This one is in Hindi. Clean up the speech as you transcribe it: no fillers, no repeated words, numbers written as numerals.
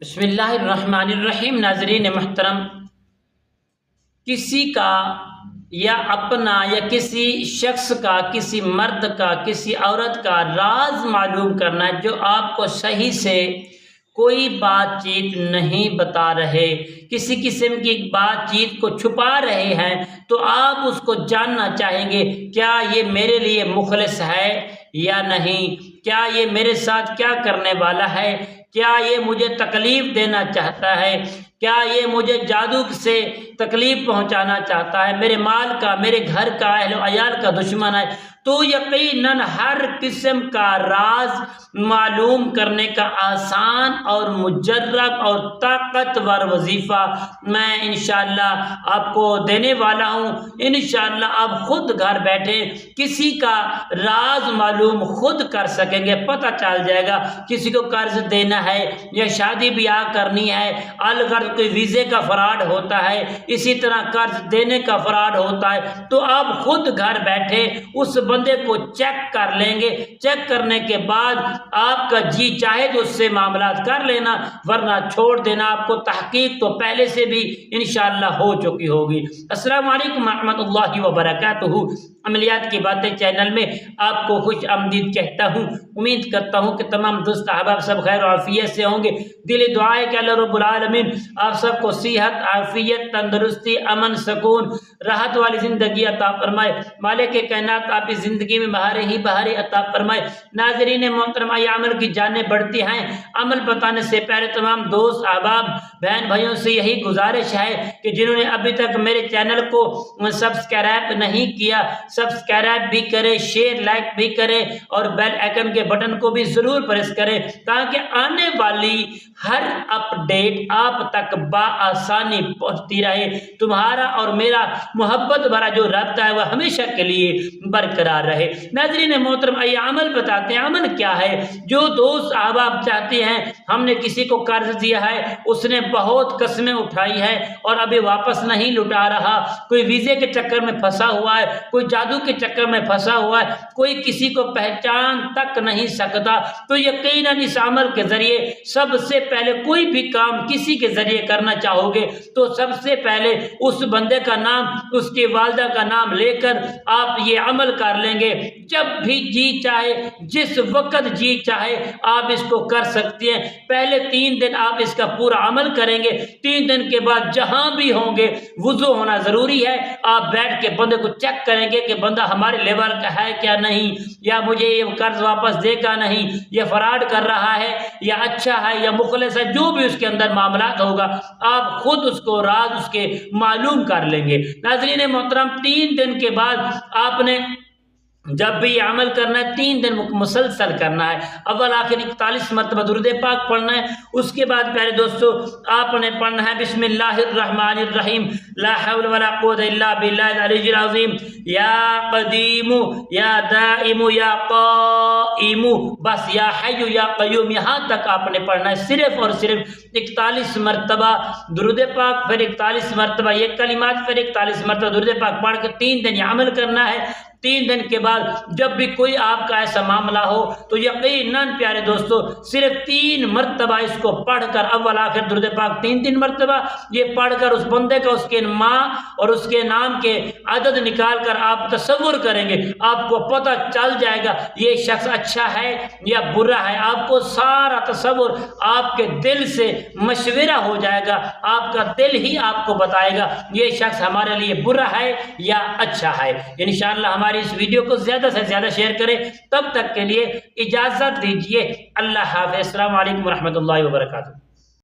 बिस्मिल्लाहिर्रहमानिर्रहीम। नाज़रीन मोहतरम, किसी का या अपना या किसी शख्स का, किसी मर्द का, किसी औरत का राज मालूम करना जो आपको सही से कोई बातचीत नहीं बता रहे, किसी किस्म की बातचीत को छुपा रहे हैं, तो आप उसको जानना चाहेंगे क्या ये मेरे लिए मुखलिस है या नहीं, क्या ये मेरे साथ क्या करने वाला है, क्या ये मुझे तकलीफ़ देना चाहता है, क्या ये मुझे जादू से तकलीफ़ पहुंचाना चाहता है, मेरे माल का, मेरे घर का, अहल अयाल का दुश्मन है। तो यकीनन हर किस्म का राज मालूम करने का आसान और मुजर्रब और ताकतवर वजीफ़ा मैं इंशाअल्लाह आपको देने वाला हूँ। इंशाअल्लाह आप खुद घर बैठे किसी का राज मालूम खुद कर सकेंगे। पता चल जाएगा किसी को कर्ज देना है या शादी ब्याह करनी है, अलगर्ज कोई वीज़े का फ्रॉड होता है, इसी तरह कर्ज देने का फ्रॉड होता है, तो आप खुद घर बैठे उस बंदे को चेक कर लेंगे। चेक करने के बाद आपका जी चाहे तो उससे मामला कर लेना, वरना छोड़ देना। आपको तहकीक तो पहले से भी इंशाअल्लाह हो चुकी होगी। अस्सलाम वालेकुम रहमतुल्लाहि व बरकातुहू। अमलियात की बातें चैनल में आपको खुश आमदीद कहता हूँ। उम्मीद करता हूँ कि तमाम दोस्त अहबाब सब खैर आफियत से होंगे। दिल दुआ है कि अल्लाह रब्बुल आलमीन आप सबको सेहत, आफियत, तंदुरुस्ती, अमन, सुकून, राहत वाली ज़िंदगी अता फरमाए। मालिक के कायनात आपकी ज़िंदगी में बहारे ही बहारे अता फरमाए। नाज़रीन मोहतरमा, ये अमल की जानें बढ़ती हैं। अमल बताने से पहले तमाम दोस्त अहबाब बहन भाइयों से यही गुजारिश है कि जिन्होंने अभी तक मेरे चैनल को सब्सक्राइब नहीं किया, सब्सक्राइब भी करें, शेयर लाइक भी करें और बेल आइकन के बटन को भी ज़रूर प्रेस करें, ताकि आने वाली हर अपडेट आप तक बआसानी पहुंचती रहे। तुम्हारा और मेरा मोहब्बत भरा जो रब्ता है वह हमेशा के लिए बरकरार रहे। नाज़रीन मोहतरम, ये अमल बताते हैं। अमल क्या है? जो दोस्त अहबाब चाहते हैं, हमने किसी को कर्ज दिया है, उसने बहुत कस्में उठाई है और अभी वापस नहीं लुटा रहा, कोई वीज़े के चक्कर में फंसा हुआ है, कोई जादू के चक्कर में फंसा हुआ है, कोई किसी को पहचान तक नहीं सकता, तो यकीनन इस अमल के जरिए सबसे पहले कोई भी काम किसी के जरिए करना चाहोगे तो सबसे पहले उस बंदे का नाम, उसकी वालदा का नाम लेकर आप ये अमल कर लेंगे। जब भी जी चाहे, जिस वक्त जी चाहे आप इसको कर सकते हैं। पहले 3 दिन आप इसका पूरा अमल करेंगे। 3 दिन के बाद जहां भी होंगे वुज़ू होना ज़रूरी है। आप बैठ के बंदे को चेक करेंगे कि बंदा हमारे लेवल का है क्या नहीं, या मुझे ये कर्ज वापस देगा नहीं, या फ्रॉड कर रहा है, या अच्छा है, या मुखलिस है, जो भी उसके अंदर मामला होगा आप खुद उसको राज उसके मालूम कर लेंगे। नाज़रीन मोहतरम, 3 दिन के बाद आपने जब भी ये अमल करना है 3 दिन मुसलसल करना है। अव्वल आखिर 41 मरतबा दुरूद पाक पढ़ना है। उसके बाद प्यारे दोस्तों आपने पढ़ना है बिस्मिल्लाहिर्रहमानिर्रहीम, ला हौला वला कुव्वता इल्ला बिल्लाहिल अलिय्यिल अज़ीम, या क़दीमु या दाइमु या क़ाइमु, बस या हय्यु या क़य्यूम यहाँ तक आपने पढ़ना है। सिर्फ और सिर्फ 41 मरतबा दुरूद पाक, फिर 41 मरतबा ये कलिमात, फिर 41 मरतबा दुरूद पाक पढ़ के 3 दिन ये अमल करना है। 3 दिन के बाद जब भी कोई आपका ऐसा मामला हो तो यकीनन प्यारे दोस्तों सिर्फ 3 मरतबा इसको पढ़कर, अव्वल आखिर दुरूद पाक 3 मरतबा ये पढ़कर उस बंदे का, उसके माँ और उसके नाम के अदद निकाल कर आप तसव्वुर करेंगे। आपको पता चल जाएगा ये शख्स अच्छा है या बुरा है। आपको सारा तसव्वुर आपके दिल से मशवरा हो जाएगा। आपका दिल ही आपको बताएगा ये शख्स हमारे लिए बुरा है या अच्छा है। इंशाअल्लाह हमारी इस वीडियो को ज़्यादा से ज़्यादा शेयर करें। तब तक के लिए इजाज़त दीजिए। अल्लाह हाफ़िज़। अस्सलामु अलैकुम व रहमतुल्लाहि व बरकातुहू।